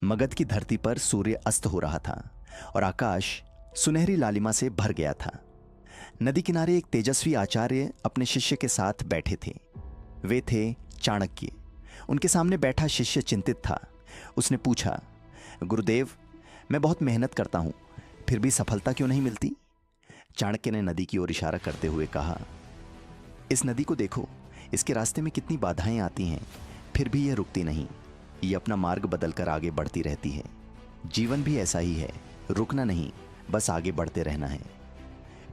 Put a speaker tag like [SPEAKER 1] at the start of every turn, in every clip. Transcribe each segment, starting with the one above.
[SPEAKER 1] मगध की धरती पर सूर्य अस्त हो रहा था और आकाश सुनहरी लालिमा से भर गया था। नदी किनारे एक तेजस्वी आचार्य अपने शिष्य के साथ बैठे थे। वे थे चाणक्य। उनके सामने बैठा शिष्य चिंतित था। उसने पूछा, गुरुदेव, मैं बहुत मेहनत करता हूं, फिर भी सफलता क्यों नहीं मिलती? चाणक्य ने नदी की ओर इशारा करते हुए कहा, इस नदी को देखो, इसके रास्ते में कितनी बाधाएं आती हैं, फिर भी यह रुकती नहीं। ये अपना मार्ग बदलकर आगे बढ़ती रहती है। जीवन भी ऐसा ही है, रुकना नहीं, बस आगे बढ़ते रहना है।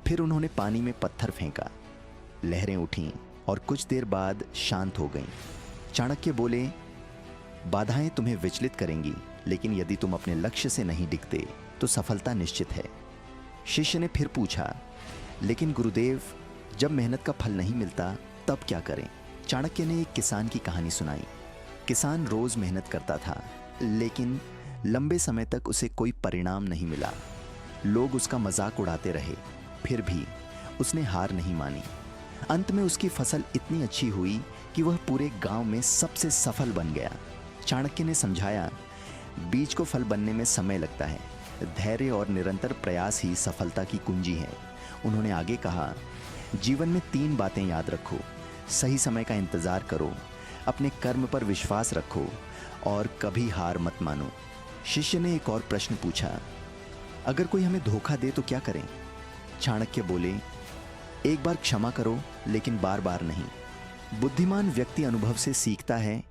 [SPEAKER 1] फिर उन्होंने पानी में पत्थर फेंका। लहरें उठीं और कुछ देर बाद शांत हो गईं। चाणक्य बोले, बाधाएं तुम्हें विचलित करेंगी, लेकिन यदि तुम अपने लक्ष्य से नहीं डिगते तो सफलता निश्चित है। शिष्य ने फिर पूछा, लेकिन गुरुदेव, जब मेहनत का फल नहीं मिलता तब क्या करें? चाणक्य ने एक किसान की कहानी सुनाई। किसान रोज मेहनत करता था, लेकिन लंबे समय तक उसे कोई परिणाम नहीं मिला। लोग उसका मजाक उड़ाते रहे, फिर भी उसने हार नहीं मानी। अंत में उसकी फसल इतनी अच्छी हुई कि वह पूरे गांव में सबसे सफल बन गया। चाणक्य ने समझाया, बीज को फल बनने में समय लगता है, धैर्य और निरंतर प्रयास ही सफलता की कुंजी है। उन्होंने आगे कहा, जीवन में 3 बातें याद रखो। सही समय का इंतजार करो, अपने कर्म पर विश्वास रखो और कभी हार मत मानो। शिष्य ने एक और प्रश्न पूछा, अगर कोई हमें धोखा दे तो क्या करें? चाणक्य बोले, एक बार क्षमा करो, लेकिन बार बार नहीं। बुद्धिमान व्यक्ति अनुभव से सीखता है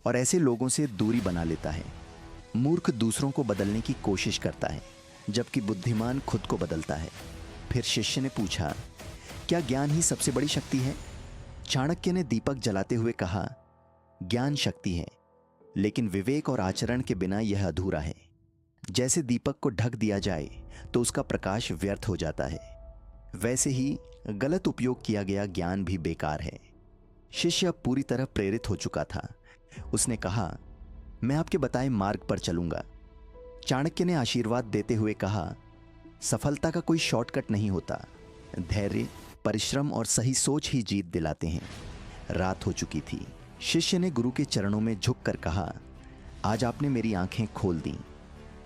[SPEAKER 1] और ऐसे लोगों से दूरी बना लेता है। मूर्ख दूसरों को बदलने की कोशिश करता है, जबकि बुद्धिमान खुद को बदलता है। फिर शिष्य ने पूछा, क्या ज्ञान ही सबसे बड़ी शक्ति है? चाणक्य ने दीपक जलाते हुए कहा, ज्ञान शक्ति है, लेकिन विवेक और आचरण के बिना यह अधूरा है। जैसे दीपक को ढक दिया जाए तो उसका प्रकाश व्यर्थ हो जाता है, वैसे ही गलत उपयोग किया गया ज्ञान भी बेकार है। शिष्य अब पूरी तरह प्रेरित हो चुका था। उसने कहा, मैं आपके बताए मार्ग पर चलूंगा। चाणक्य ने आशीर्वाद देते हुए कहा, सफलता का कोई शॉर्टकट नहीं होता। धैर्य, परिश्रम और सही सोच ही जीत दिलाते हैं। रात हो चुकी थी। शिष्य ने गुरु के चरणों में झुककर कहा, आज आपने मेरी आंखें खोल दी।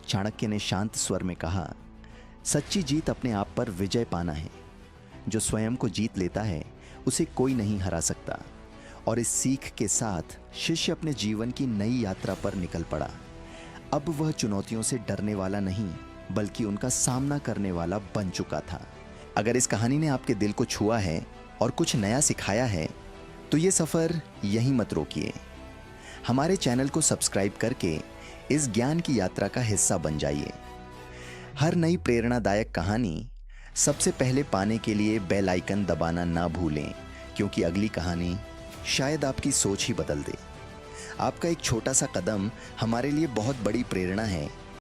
[SPEAKER 1] चाणक्य ने शांत स्वर में कहा, सच्ची जीत अपने आप पर विजय पाना है। जो स्वयं को जीत लेता है उसे कोई नहीं हरा सकता। और इस सीख के साथ शिष्य अपने जीवन की नई यात्रा पर निकल पड़ा। अब वह चुनौतियों से डरने वाला नहीं, बल्कि उनका सामना करने वाला बन चुका था। अगर इस कहानी ने आपके दिल को छुआ है और कुछ नया सिखाया है, तो ये सफ़र यहीं मत रोकिए। हमारे चैनल को सब्सक्राइब करके इस ज्ञान की यात्रा का हिस्सा बन जाइए। हर नई प्रेरणादायक कहानी सबसे पहले पाने के लिए बेल आइकन दबाना ना भूलें, क्योंकि अगली कहानी शायद आपकी सोच ही बदल दे। आपका एक छोटा सा कदम हमारे लिए बहुत बड़ी प्रेरणा है